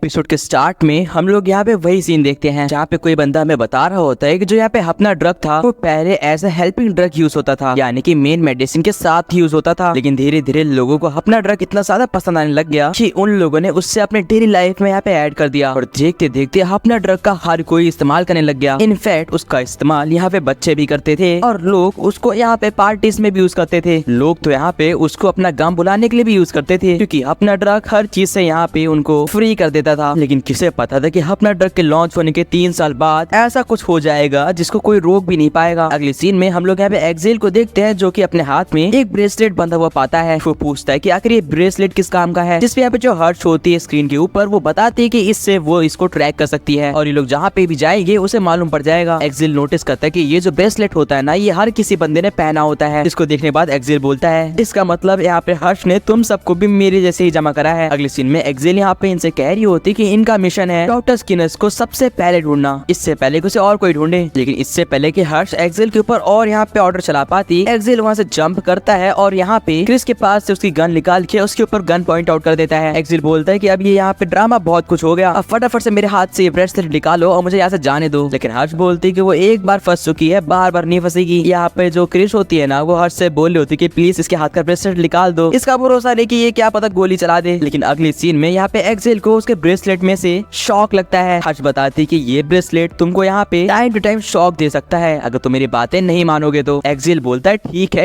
Episode के start में हम लोग यहाँ पे वही सीन देखते हैं जहाँ पे कोई बंदा हमें बता रहा होता है कि जो यहाँ पे अपना ड्रग था वो पहले as a helping drug use होता था, यानी कि मेन मेडिसिन के साथ यूज होता था। लेकिन धीरे धीरे लोगों को अपना ड्रग इतना ज्यादा पसंद आने लग गया कि उन लोगों ने उससे अपने डेली लाइफ में यहाँ पे ऐड कर दिया और देखते देखते अपना ड्रग का हर कोई इस्तेमाल करने लग गया। इनफैक्ट उसका इस्तेमाल यहाँ पे बच्चे भी करते थे और लोग उसको यहाँ पे पार्टीज में भी यूज करते थे। लोग तो यहाँ पे उसको अपना गम बुलाने के लिए भी यूज करते थे क्योंकि अपना ड्रग हर चीज से यहाँ पे उनको फ्री कर देता था। लेकिन किसे पता था कि अपना ड्रग के लॉन्च होने के 3 साल बाद ऐसा कुछ हो जाएगा जिसको कोई रोक भी नहीं पाएगा। अगले सीन में हम लोग यहाँ पे एक्सेल को देखते हैं जो कि अपने हाथ में एक ब्रेसलेट बंधा हुआ पाता है। वो पूछता है कि आखिर ये ब्रेसलेट किस काम का है, जिसपे यहाँ पे जो हर्ष होती है स्क्रीन के ऊपर वो बताती है कि इससे वो इसको ट्रैक कर सकती है और ये लोग जहाँ पे भी जाएंगे उसे मालूम पड़ जाएगा। एक्सेल नोटिस करता है कि ये जो ब्रेसलेट होता है ना ये हर किसी बंदे ने पहना होता है। इसको देखने के बाद एक्सेल बोलता है इसका मतलब यहाँ पे हर्ष ने तुम सबको भी मेरे जैसे ही जमा करा है। अगले सीन में एक्सेल यहाँ पे इनसे कह रही होती कि इनका मिशन है डॉक्टर स्किनर्स को सबसे पहले ढूंढना, इससे पहले कि उसे और कोई ढूंढे। लेकिन इससे पहले कि हर्ष एक्सेल के ऊपर और यहाँ पे ऑर्डर चला पाती, एक्सेल वहाँ से जंप करता है और यहाँ पे क्रिस के पास से उसकी गन निकाल के उसके ऊपर गन पॉइंट आउट कर देता है। एक्सेल बोलता है कि अब ये यहाँ पे ड्रामा बहुत कुछ हो गया, अब फटाफट से मेरे हाथ से ये ब्रेसलेट निकालो और मुझे यहाँ से जाने दो। लेकिन हर्ष बोलती है कि वो एक बार फंस चुकी है, बार बार नहीं फंसेगी। यहाँ पे जो क्रिस होती है ना वो हर्ष से बोल रही होती कि प्लीज इसके हाथ का ब्रेसलेट निकाल दो, इसका भरोसा नहीं कि ये क्या पता गोली चला दे। लेकिन अगले सीन में यहाँ पे एक्सेल को उसके ब्रेसलेट में से शॉक लगता है। हर्ष बताती कि ये ब्रेसलेट तुमको यहाँ पे टाइम टू टाइम शॉक दे सकता है अगर तुम मेरी बातें नहीं मानोगे तो। एक्सेल बोलता है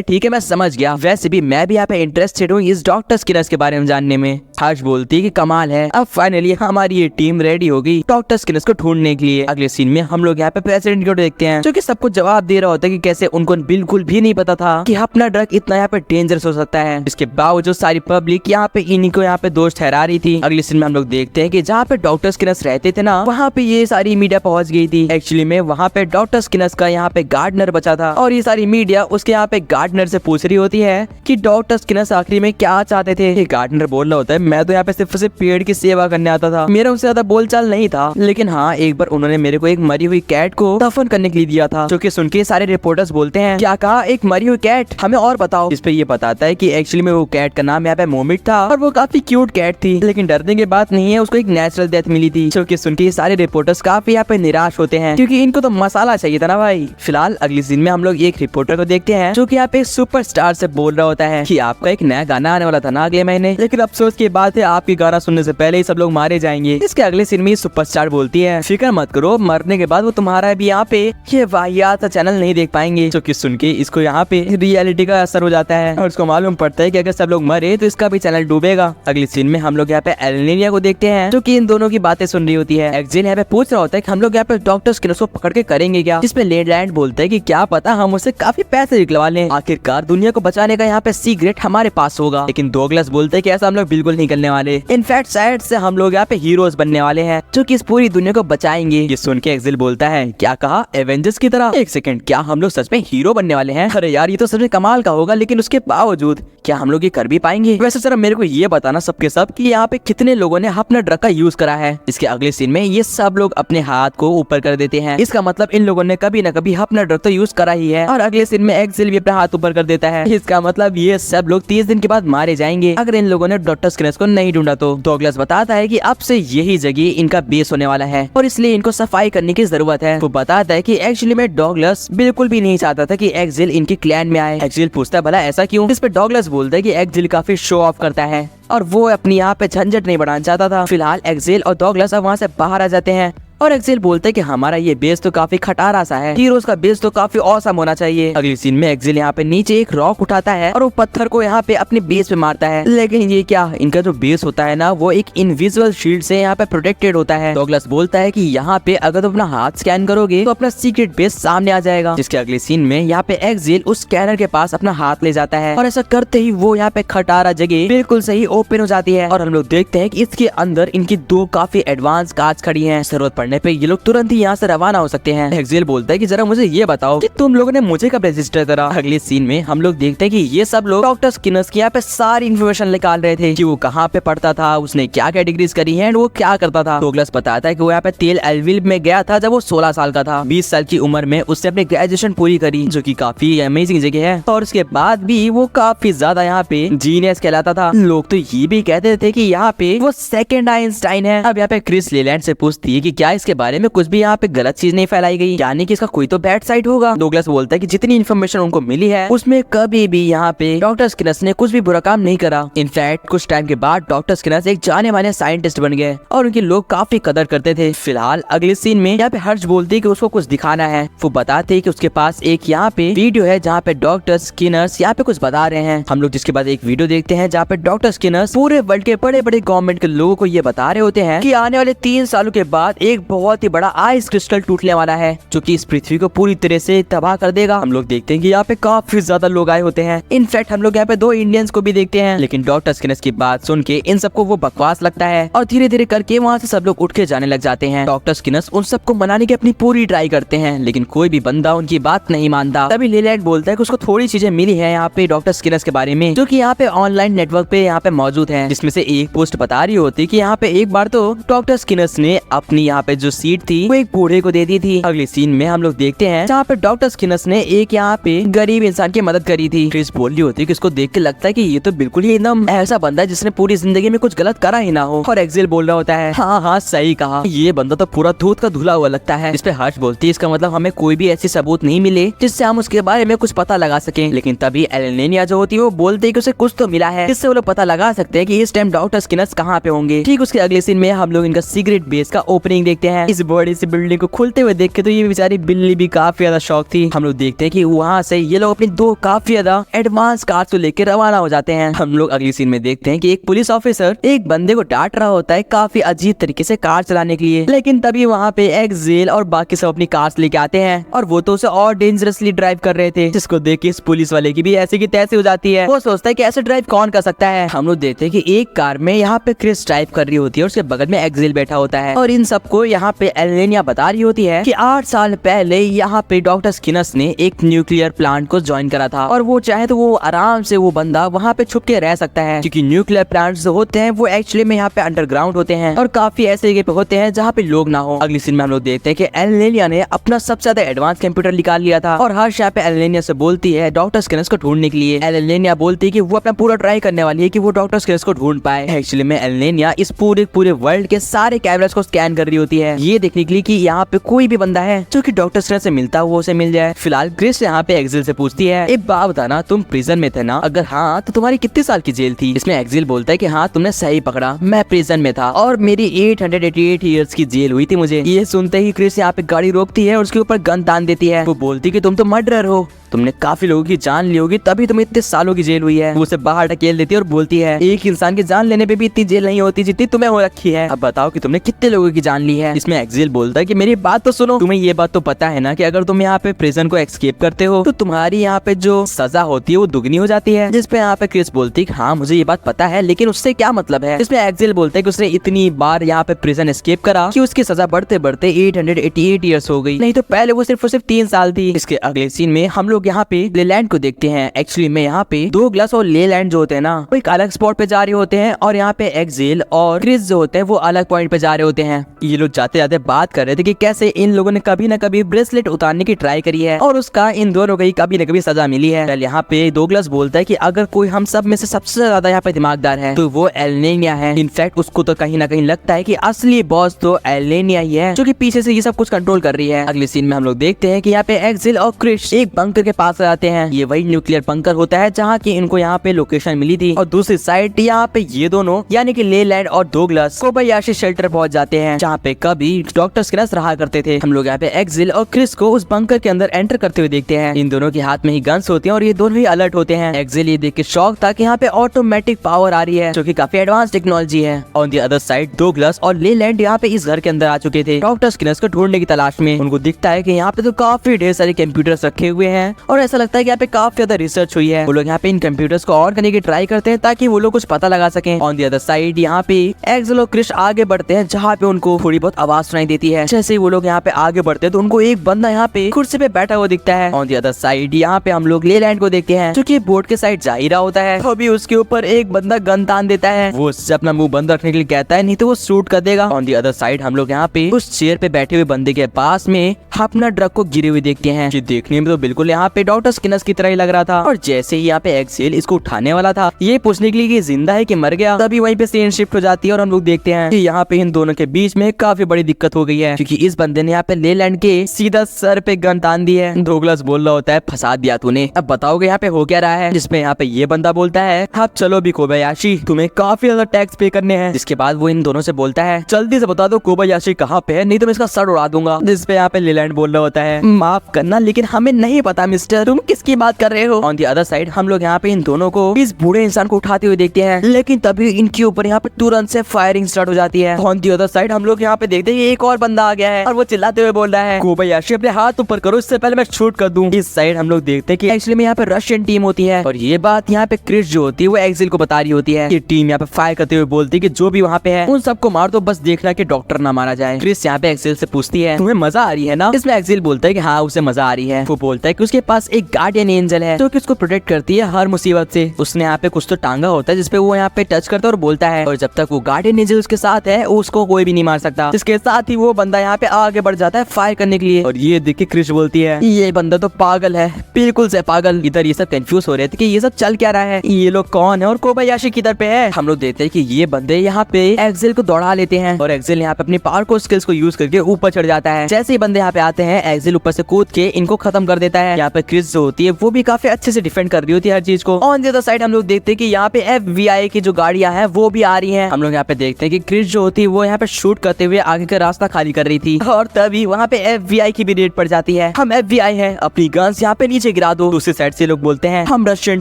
ठीक है मैं समझ गया, वैसे भी मैं भी यहाँ पे इंटरेस्टेड हूँ इस डॉक्टर स्किनर्स के बारे में जानने में। हर्ष बोलती है कि कमाल है, अब फाइनली हमारी ये टीम रेडी हो गई डॉक्टर स्किनर्स को ढूंढने के लिए। अगले सीन में हम लोग यहाँ पे प्रेसिडेंट को देखते हैं जो कि सबको जवाब दे रहा होता है कि कैसे उनको बिल्कुल भी नहीं पता था कि अपना ड्रग इतना यहाँ पे डेंजरस हो सकता है। इसके बावजूद सारी पब्लिक यहाँ पे इन्हीं को यहाँ पे दोष ठहरा रही थी। अगले सीन में हम लोग देखते हैं कि जहाँ पे डॉक्टर स्किनर्स रहते थे ना वहाँ पे ये सारी मीडिया पहुंच गई थी। एक्चुअली में वहाँ पे डॉक्टर स्किनर्स का यहाँ पे गार्डनर बचा था और ये सारी मीडिया उसके यहाँ पे गार्डनर से पूछ रही होती है कि डॉक्टर स्किनर्स आखिरी में क्या चाहते थे। ये गार्डनर बोल रहा होता है मैं तो यहाँ पे सिर्फ पेड़ की सेवा करने आता था, मेरा उनसे ज्यादा बोलचाल नहीं था, लेकिन हाँ एक बार उन्होंने मेरे को एक मरी हुई कैट को दफन करने के लिए दिया था। जो कि सुन के सारे रिपोर्टर्स बोलते हैं क्या कहा, एक मरी हुई कैट, हमें और बताओ। इस पे ये बताता है कि एक्चुअली में वो कैट का नाम यहाँ पे मोमिट था और वो काफी क्यूट कैट थी, लेकिन डरने की बात नहीं है उसको एक नेचुरल डेथ मिली थी। जो कि सुन के सारे रिपोर्टर्स काफी यहाँ पे निराश होते हैं क्योंकि इनको तो मसाला चाहिए था ना भाई। फिलहाल अगले दिन में हम लोग एक रिपोर्टर को देखते हैं जो कि यहाँ पे सुपरस्टार से बोल रहा होता है कि आपका एक नया गाना आने वाला था ना अगले महीने, लेकिन अफसोस की बात है आपकी गाना सुनने से पहले ही सब लोग मारे जाएंगे। इसके अगले सीन में सुपरस्टार बोलती है फिक्र मत करो, मरने के बाद वो तुम्हारा भी यहाँ पे ये वाहियात चैनल नहीं देख पाएंगे। जो कि सुन के इसको यहाँ पे रियलिटी का असर हो जाता है और उसको मालूम पड़ता है कि अगर सब लोग मरे तो इसका भी चैनल डूबेगा। अगले सीन में हम लोग यहाँ पे एलेनिया को देखते हैं जो कि इन दोनों की बातें सुन रही होती है। एक्सेल यहाँ पे पूछ रहा होता है कि हम लोग यहाँ पे डॉक्टर स्किनर्स को पकड़ के करेंगे क्या, जिसपे लेडलैंड बोलता है कि क्या पता हम उससे काफी पैसे निकलवा लें, आखिरकार दुनिया को बचाने का यहाँ पे सीक्रेट हमारे पास होगा। लेकिन डॉगलस बोलते हैं कि ऐसा हम लोग बिल्कुल नहीं करने वाले, इनफैक्ट शायद से हम लोग यहाँ पे हीरोज बनने वाले हैं जो कि इस पूरी दुनिया को बचाएंगे। ये सुन के एक्सेल बोलता है क्या कहा, एवेंजर्स की तरह? एक सेकंड, क्या हम लोग सच में हीरो बनने वाले हैं? अरे यार ये तो सच में कमाल का होगा, लेकिन उसके बावजूद क्या हम लोग ये कर भी पाएंगे? वैसे सर मेरे को ये बताना सबके सब कि यहाँ पे कितने लोगों ने अपना ड्रग का यूज करा है। इसके अगले सीन में ये सब लोग अपने हाथ को ऊपर कर देते हैं, इसका मतलब इन लोगों ने कभी न कभी अपना ड्रग तो यूज करा ही है। और अगले सीन में एक्सेल भी अपना हाथ ऊपर कर देता है, इसका मतलब ये सब लोग 30 दिन के बाद मारे जाएंगे अगर इन लोगों ने डॉक्टर स्किनर्स को नहीं ढूंढा तो। डॉगलस बताता है कि अब से यही जगह इनका बेस होने वाला है और इसलिए इनको सफाई करने की जरूरत है। वो बताता है कि एक्चुअली में डॉगलस बिल्कुल भी नहीं चाहता था कि एक्सेल इनके क्लैन में आए। एक्सेल पूछता है भला ऐसा क्यों? इस पे डॉगलस बोलता है कि एक्सेल काफी शो ऑफ करता है और वो अपनी यहाँ पे झंझट नहीं बढ़ाना चाहता था। फिलहाल एक्सेल और डॉगलस अब वहाँ से बाहर आ जाते हैं और एक्सेल बोलते हैं कि हमारा ये बेस तो काफी खटारा सा है, हीरोज का बेस तो काफी औसम होना चाहिए। अगले सीन में एक्सेल यहाँ पे नीचे एक रॉक उठाता है और वो पत्थर को यहाँ पे अपने बेस पे मारता है, लेकिन ये क्या, इनका जो बेस होता है ना वो एक इनविजिबल शील्ड से यहाँ पे प्रोटेक्टेड होता है। डॉगलस बोलता है कि यहाँ पे अगर तुम अपना हाथ स्कैन करोगे तो अपना सीक्रेट बेस सामने आ जाएगा। जिसके अगले सीन में यहाँ पे एक्सेल उस स्कैनर के पास अपना हाथ ले जाता है और ऐसा करते ही वो यहाँ पे खटारा जगह बिल्कुल सही ओपन हो जाती है और हम लोग देखते हैं कि इसके अंदर इनकी 2 काफी एडवांस कार्ड्स खड़ी है। जरूरत पढ़ने पे ये लोग तुरंत ही यहाँ से रवाना हो सकते हैं। एक्सेल बोलता है कि जरा मुझे ये बताओ कि तुम लोगों ने मुझे कब रजिस्टर करा। अगले सीन में हम लोग देखते हैं कि ये सब लोग डॉक्टर स्किनर्स की यहाँ पे सारी इन्फॉर्मेशन निकाल रहे थे कि वो कहाँ पे पढ़ता था, उसने क्या क्या डिग्रीज करी है, वो क्या करता था। डगलस बताता है कि वो यहाँ पे तेल एलविल में गया था जब वो 16 साल का था। 20 साल की उम्र में उसने अपनी ग्रेजुएशन पूरी करी, जो कि काफी अमेजिंग जगह है। और उसके बाद भी वो काफी ज्यादा यहाँ पे जीनियस कहलाता था। लोग तो ये भी कहते थे कि यहाँ पे वो सेकंड आइंस्टाइन है। अब यहाँ पे क्रिस लेलैंड से पूछती है कि क्या इसके बारे में कुछ भी यहाँ पे गलत चीज नहीं फैलाई गई, यानी कि इसका कोई तो बैड साइड होगा। डगलस बोलता है कि जितनी इन्फॉर्मेशन उनको मिली है उसमें कभी भी यहाँ पे डॉक्टर स्किनर्स ने कुछ भी बुरा काम नहीं करा। इनफैक्ट कुछ टाइम के बाद डॉक्टर स्किनर्स एक जाने माने साइंटिस्ट बन गए और उनके लोग काफी कदर करते थे। फिलहाल अगले सीन में यहाँ पे हर्ष बोलती है कि उसको कुछ दिखाना है। वो बताते हैं कि उसके पास एक यहाँ पे वीडियो है जहाँ पे डॉक्टर स्किनर्स यहाँ पे कुछ बता रहे हैं। हम लोग जिसके बाद एक वीडियो देखते हैं जहाँ पे डॉक्टर स्किनर्स पूरे वर्ल्ड के बड़े बड़े गवर्नमेंट के लोगों को ये बता रहे होते हैं कि आने वाले 3 सालों के बाद एक बहुत ही बड़ा आइस क्रिस्टल टूटने वाला है जो कि इस पृथ्वी को पूरी तरह से तबाह कर देगा। हम लोग देखते हैं कि यहाँ पे काफी ज्यादा लोग आए होते हैं। इनफैक्ट हम लोग यहाँ पे 2 इंडियंस को भी देखते हैं, लेकिन डॉक्टर स्किनर्स की बात सुन के इन सबको वो बकवास लगता है और धीरे धीरे करके वहाँ से सब लोग उठ के जाने लग जाते हैं। डॉक्टर स्किनर्स उन सबको मनाने की अपनी पूरी ट्राई करते हैं, लेकिन कोई भी बंदा उनकी बात नहीं मानता। तभी लेलैंड बोलता है कि उसको थोड़ी चीजें मिली है यहाँ पे डॉक्टर स्किनर्स के बारे में, जो कि यहाँ पे ऑनलाइन नेटवर्क पे यहाँ पे मौजूद है, जिसमें से एक पोस्ट बता रही होती कि यहाँ पे एक बार तो डॉक्टर स्किनर्स ने अपनी यहाँ पे जो सीट थी वो एक बूढ़े को दे दी थी। अगले सीन में हम लोग देखते हैं जहाँ पे डॉक्टर स्किनर्स ने एक यहाँ पे गरीब इंसान की मदद करी थी। क्रिस बोल रही होती है कि इसको देख के लगता है कि ये तो बिल्कुल ही एकदम ऐसा बंदा है जिसने पूरी जिंदगी में कुछ गलत करा ही ना हो। और एक्सेल बोल रहा होता है हाँ हाँ सही कहा, ये बंदा तो पूरा दूध का धुला हुआ लगता है। इस पे हर्ष बोलती है इसका मतलब हमें कोई भी ऐसी सबूत नहीं मिले जिससे हम उसके बारे में कुछ पता लगा सके। लेकिन तभी एलेनिया जो होती है वो बोलती है कि उसे कुछ तो मिला है जिससे वो लोग पता लगा सकते हैं कि इस टाइम डॉक्टर स्किनर्स कहाँ पे होंगे। ठीक उसके अगले सीन में हम लोग इनका सीक्रेट बेस का ओपनिंग देखते हैं। इस बड़ी सी बिल्डिंग को खुलते हुए देख के तो ये बेचारी बिल्ली भी काफी ज्यादा शौक थी। हम लोग देखते हैं कि वहाँ से ये लोग अपनी 2 काफी ज्यादा एडवांस कार को लेकर रवाना हो जाते हैं। हम लोग अगली सीन में देखते हैं कि एक पुलिस ऑफिसर एक बंदे को डांट रहा होता है काफी अजीब तरीके से कार चलाने के लिए, लेकिन तभी वहाँ पे एक्सेल और बाकी सब अपनी कार्स लेके आते हैं और वो तो उसे और डेंजरसली ड्राइव कर रहे थे, जिसको देख के इस पुलिस वाले की भी ऐसे की तैसे हो जाती है। वो सोचता है कि ऐसे ड्राइव कौन कर सकता है। हम लोग देखते हैं कि एक कार में यहाँ पे क्रिस ड्राइव कर रही होती है और उसके बगल में एक्सेल बैठा होता है और इन सबको यहाँ पे एलेनिया बता रही होती है कि 8 साल पहले यहाँ पे डॉक्टर स्किनर्स ने एक न्यूक्लियर प्लांट को ज्वाइन करा था और वो चाहे तो वो आराम से वो बंदा वहाँ पे छुप के रह सकता है, क्योंकि न्यूक्लियर प्लांट्स जो होते हैं वो एक्चुअली में यहाँ पे अंडरग्राउंड होते हैं और काफी ऐसे जगह पे होते हैं जहाँ पे लोग ना हो। अगली सीन में हम लोग देखते हैं कि एलेनिया ने अपना सबसे ज्यादा एडवांस कंप्यूटर निकाल लिया था और हर्ष यहाँ पे एलेनिया से बोलती है डॉक्टर स्किनर्स को ढूंढने के लिए। एलेनिया बोलती है कि वो अपना पूरा ट्राई करने वाली है कि वो डॉक्टर स्किनर्स को ढूंढ पाए। एक्चुअली में एलेनिया इस पूरे वर्ल्ड के सारे कैमरास को स्कैन कर रही होती है ये देखने के लिए कि यहाँ पे कोई भी बंदा है जो कि डॉक्टर स्किनर्स से मिलता हुआ उसे मिल जाए। फिलहाल क्रिस यहाँ पे एक्सेल से पूछती है एक बात बताना, तुम प्रिजन में थे ना? अगर हाँ तो तुम्हारी कितने साल की जेल थी? इसमें एक्सेल बोलता है कि हाँ तुमने सही पकड़ा, मैं प्रिजन में था और मेरी 888 इयर्स की जेल हुई थी मुझे। ये सुनते ही क्रिस यहाँ पे गाड़ी रोकती है और उसके ऊपर गन तान देती है। वो बोलती कि तुम तो मर्डरर हो, तुमने काफी लोगों की जान ली होगी तभी तुम्हें इतने सालों की जेल हुई है। वो उसे बाहर ढकेल देती है और बोलती है एक इंसान की जान लेने पे भी इतनी जेल नहीं होती जितनी तुम्हें हो रखी है। अब बताओ कि तुमने कितने लोगों की जान ली है? इसमें एक्सेल बोलता है कि मेरी बात तो सुनो, तुम्हें ये बात तो पता है ना कि अगर तुम यहाँ पे प्रिजन को एस्केप करते हो तो तुम्हारी यहाँ पे जो सजा होती है वो दुगनी हो जाती है। जिसपे यहाँ पे क्रिस बोलती है हाँ मुझे ये बात पता है, लेकिन उससे क्या मतलब है? इसमें एक्सेल बोलता है कि उसने इतनी बार यहाँ पे प्रिजन एस्केप करा कि उसकी सजा बढ़ते बढ़ते 888 इयर्स हो गई, नहीं तो पहले वो सिर्फ 3 साल थी। इसके अगले सीन में हम लोग यहाँ पे लेलैंड को देखते हैं। एक्चुअली में यहाँ पे डगलस और लेलैंड जो होते हैं ना वो एक अलग स्पॉट पे जा रहे होते हैं और यहाँ पे एक्सेल और क्रिस जो होते हैं वो अलग पॉइंट पे जा रहे होते हैं। ये लोग जाते जाते बात कर रहे थे कि कैसे इन लोगों ने कभी न कभी ब्रेसलेट उतारने की ट्राई करी है और उसका इन दोनों को कभी न कभी सजा मिली है। यहाँ पे डगलस बोलता है कि अगर कोई हम सब में से सबसे ज्यादा यहाँ पे दिमागदार है तो वो एलेनिया है। इनफैक्ट उसको तो कहीं ना कहीं लगता है कि असली बॉस तो एलेनिया ही है जो कि पीछे से ये सब कुछ कंट्रोल कर रही है। अगले सीन में हम लोग देखते हैं कि यहाँ पे एक्सेल और क्रिस एक बंकर के पास आते हैं। ये वही न्यूक्लियर बंकर होता है जहाँ की इनको यहाँ पे लोकेशन मिली थी और दूसरी साइड यहाँ पे ये दोनों यानी कि लेलैंड और डगलस कोबायाशी शेल्टर पहुंच जाते हैं जहाँ पे कभी डॉक्टर स्किनर्स रहा करते थे। हम लोग यहाँ पे एक्सेल और क्रिस को उस बंकर के अंदर एंटर करते हुए देखते हैं। इन दोनों के हाथ में ही गन्स होती हैं और ये दोनों ही अलर्ट होते हैं। एक्सेल ये देख के शॉक था कि यहाँ पे ऑटोमेटिक पावर आ रही है जो कि काफी एडवांस टेक्नोलॉजी है। On the other side Douglas और लेलैंड यहाँ पे इस घर के अंदर आ चुके थे डॉक्टर स्किनर्स को ढूंढने की तलाश में। उनको दिखता है कि यहाँ पे तो काफी ढेर सारे कंप्यूटर्स रखे हुए हैं और ऐसा लगता है कि यहाँ पे काफी ज्यादा रिसर्च हुई है। वो लोग यहाँ पे इन कंप्यूटर्स को ऑन करने की ट्राई करते हैं ताकि वो लोग कुछ पता लगा सकें। ऑन दी अदर साइड यहाँ पे एक्सेल और क्रिश आगे बढ़ते हैं जहाँ पे उनको थोड़ी बहुत आवाज सुनाई देती है। जैसे ही वो लोग यहाँ पे आगे बढ़ते हैं तो उनको एक बंदा यहाँ पे कुर्सी पे बैठा हुआ दिखता है। ऑन दी अदर साइड यहाँ पे हम लोग लेलैंड को देखते हैं जो कि बोर्ड के साइड जा ही रहा होता है। अभी उसके ऊपर एक बंदा गन तान देता है। वो उससे अपना मुंह बंद रखने के लिए कहता है, नहीं तो वो शूट कर देगा। ऑन दी अदर साइड हम लोग यहाँ पे उस चेयर पे बैठे हुए बंदे के पास में अपना ड्रग को गिरे हुए देखते हैं। ये देखने में तो बिल्कुल यहाँ पे डॉक्टर स्किनर्स की तरह ही लग रहा था। और जैसे ही यहाँ पे एक्सेल इसको उठाने वाला था ये पूछने के लिए कि जिंदा है कि मर गया, तभी वहीं पे सीन शिफ्ट हो जाती है और हम लोग देखते हैं कि यहाँ पे इन दोनों के बीच में काफी बड़ी दिक्कत हो गई है क्योंकि इस बंदे ने यहाँ पे लेलैंड के सीधा सर पे गन तान दी है। डोगलस बोल रहा होता है, फंसा दिया तूने, अब बताओगे यहाँ पे हो क्या रहा है। जिसमें यहाँ पे ये बंदा बोलता है, अब चलो भी कोबायाशी, तुम्हें काफी ज्यादा टैक्स पे करने हैं। जिसके बाद वो इन दोनों से बोलता है, जल्दी से बता दो कोबायाशी कहाँ पे है, नहीं तो मैं इसका सर उड़ा दूंगा। जिसपे यहाँ पे लेलैंड बोल रहा होता है, माफ करना लेकिन हमें नहीं पता मिस्टर, तुम किसकी बात कर रहे हो। ऑन दी अदर साइड हम लोग यहाँ पे इन दोनों को इस बूढ़े इंसान को उठाते हुए देखते हैं, लेकिन तभी इनके ऊपर यहाँ पे तुरंत से फायरिंग स्टार्ट हो जाती है। ऑन दी अदर साइड हम लोग यहाँ पे देखते हैं एक और बंदा आ गया है और वो चिल्लाते हुए बोल रहा है, कोबायाशी अपने हाथ ऊपर करो, इससे पहले मैं शूट कर दूं। इस साइड हम लोग देखते हैं कि एक्चुअली में यहाँ पे रशियन टीम होती है और ये बात यहाँ पे क्रिश जो होती है वो एक्सेल को बता रही होती है। ये टीम यहाँ पे फायर करते हुए बोलती है कि जो भी वहाँ पे है उन सबको मार दो, बस देखना कि डॉक्टर ना मारा जाए। क्रिश यहाँ पे एक्सेल से पूछती है, तुम्हें मजा आ रही है ना। इसमें एक्सेल बोलता है कि हाँ उसे मजा आ रही है। वो बोलता है कि उसके पास एक गार्डियन एंजल है जो कि उसको प्रोटेक्ट करती है हर मुसीबत से। उसने यहाँ पे कुछ तो टांगा होता है जिसपे वो यहाँ पे टच करता है और बोलता है, और जब तक वो गार्डियन एंजल उसके साथ है उसको कोई भी नहीं मार सकता। इसके साथ ही वो बंदा यहाँ पे आगे बढ़ जाता है फायर करने के लिए। और ये देख के क्रिश बोलती है, ये बंदा तो पागल है, बिल्कुल से पागल। इधर ये सब कंफ्यूज हो रहे थे कि ये सब चल क्या रहा है, ये लोग कौन है और कोबायाशी किधर पे है। हम लोग देखते हैं कि ये बंदे यहाँ पे एक्सेल को दौड़ा लेते हैं और एक्सेल यहाँ पे अपनी पावर को स्किल्स को यूज करके ऊपर चढ़ जाता है। जैसे ही बंदे यहाँ पे आते हैं एक्सेल ऊपर से कूद के इनको खत्म कर देता है। यहाँ पे क्रिस जो होती है वो भी काफी अच्छे से डिफेंड कर रही होती है हर चीज को। ऑन द अदर साइड हम लोग देखते हैं कि यहाँ पे FBI की जो गाड़ियां हैं वो भी आ रही हैं। हम लोग यहाँ पे देखते हैं कि क्रिस जो होती है वो यहाँ पे शूट करते हुए आगे का रास्ता खाली कर रही थी और तभी वहाँ पे FBI की भी रेड पड़ जाती है। हम FBI हैं, अपनी गन्स यहाँ पे नीचे गिरा दो। दूसरी साइड से लोग बोलते हैं, हम रशियन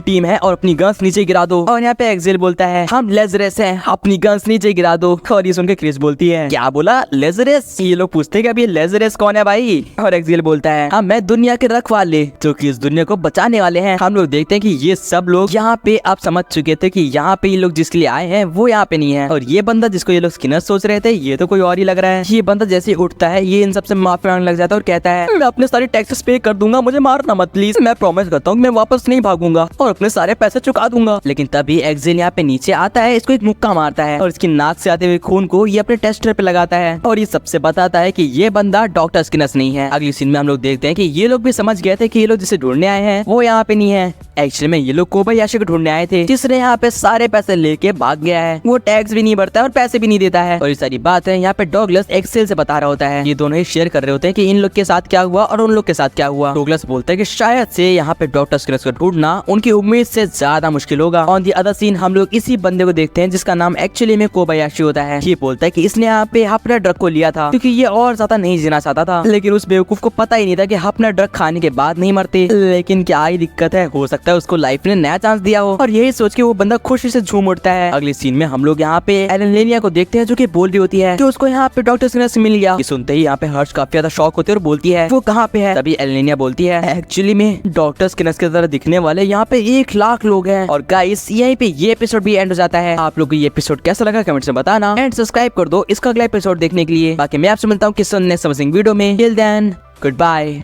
टीम है और अपनी गन्स नीचे गिरा दो। और यहाँ पे एक्सेल बोलता है, हम लेजरेस हैं, अपनी गन्स नीचे गिरा दो। और ये सुन के क्रिस बोलती है, क्या बोला लेजरेस। ये लोग पूछते हैं कि अभी लेजरेस कौन है भाई। और एक्सेल बोलता है, हाँ मैं दुनिया के रखवाले जो कि इस दुनिया को बचाने वाले हैं। हम लोग देखते हैं कि ये सब लोग यहाँ पे आप समझ चुके थे कि यहाँ पे ये लोग जिसके लिए आए हैं वो यहाँ पे नहीं है। और ये बंदा जिसको ये लोग स्किनर सोच रहे थे ये तो कोई और ही लग रहा है। ये बंदा जैसे उठता है ये इन सबसे माफी मांगने लग जाता है और कहता है, मैं अपने सारे टैक्सेस पे कर दूंगा, मुझे मारना मत प्लीज, मैं प्रॉमिस करता हूँ मैं वापस नहीं भागूंगा और अपने सारे पैसे चुका दूंगा। लेकिन तभी एक्सेल यहाँ पे नीचे आता है, इसको एक मुक्का मारता है और इसकी नाक से आते हुए खून को ये अपने टेस्टर पे लगाता है और ये सबसे बताता है कि ये बंदा डॉक्टर स्किनर्स नहीं है। अगली सीन में हम लोग देखते हैं कि ये लोग भी समझ गए थे कि ये लोग जिसे ढूंढने आए हैं वो यहाँ पे नहीं है। एक्चुअली में ये लोग कोबायाशी को ढूंढने आए थे जिसने यहाँ पे सारे पैसे लेके भाग गया है। वो टैक्स भी नहीं भरता है और पैसे भी नहीं देता है। और ये सारी बात है यहाँ पे डॉगलस एक्सेल से बता रहा होता है। ये दोनों ही शेयर कर रहे होते हैं कि इन लोग के साथ क्या हुआ और उन लोग के साथ क्या हुआ। डॉगलस बोलता है कि शायद से यहाँ पे डॉक्टर स्किनर्स को ढूंढना उनकी उम्मीद से ज्यादा मुश्किल होगा। ऑन दी अदर सीन हम लोग इसी बंदे को देखते हैं जिसका नाम एक्चुअली में कोबायाशी होता है। ये बोलता है कि इसने यहाँ पे अपना ड्रग को लिया था क्योंकि ये और ज्यादा नहीं जीना चाहता था, लेकिन उस बेवकूफ को पता ही नहीं था कि अपना ड्रग खाने के बाद नहीं मरते। लेकिन क्या ही दिक्कत है, हो सकता है उसको लाइफ ने नया चांस दिया हो और यही सोच के वो बंदा खुशी से झूम उठता है। अगले सीन में हम लोग यहाँ पे एलेनिया को देखते हैं जो कि बोल रही होती है कि उसको यहाँ पे डॉक्टर स्किनर से मिल गया। ये सुनते ही यहाँ पे हर्ष काफी ज्यादा शॉक होते हैं और बोलती है, वो कहाँ पे है। तभी एलेनिया बोलती है, एक्चुअली में डॉक्टर स्किनर की तरह दिखने वाले यहाँ पे 1 लाख लोग हैं। और गाइस यहीं पे ये एपिसोड भी एंड हो जाता है। आप लोग को ये एपिसोड कैसा लगा कमेंट में बताना एंड सब्सक्राइब कर दो इसका अगला एपिसोड देखने के लिए। बाकी मैं आपसे मिलता हूँ किसी नेक्स्ट वीडियो में। Till then good bye.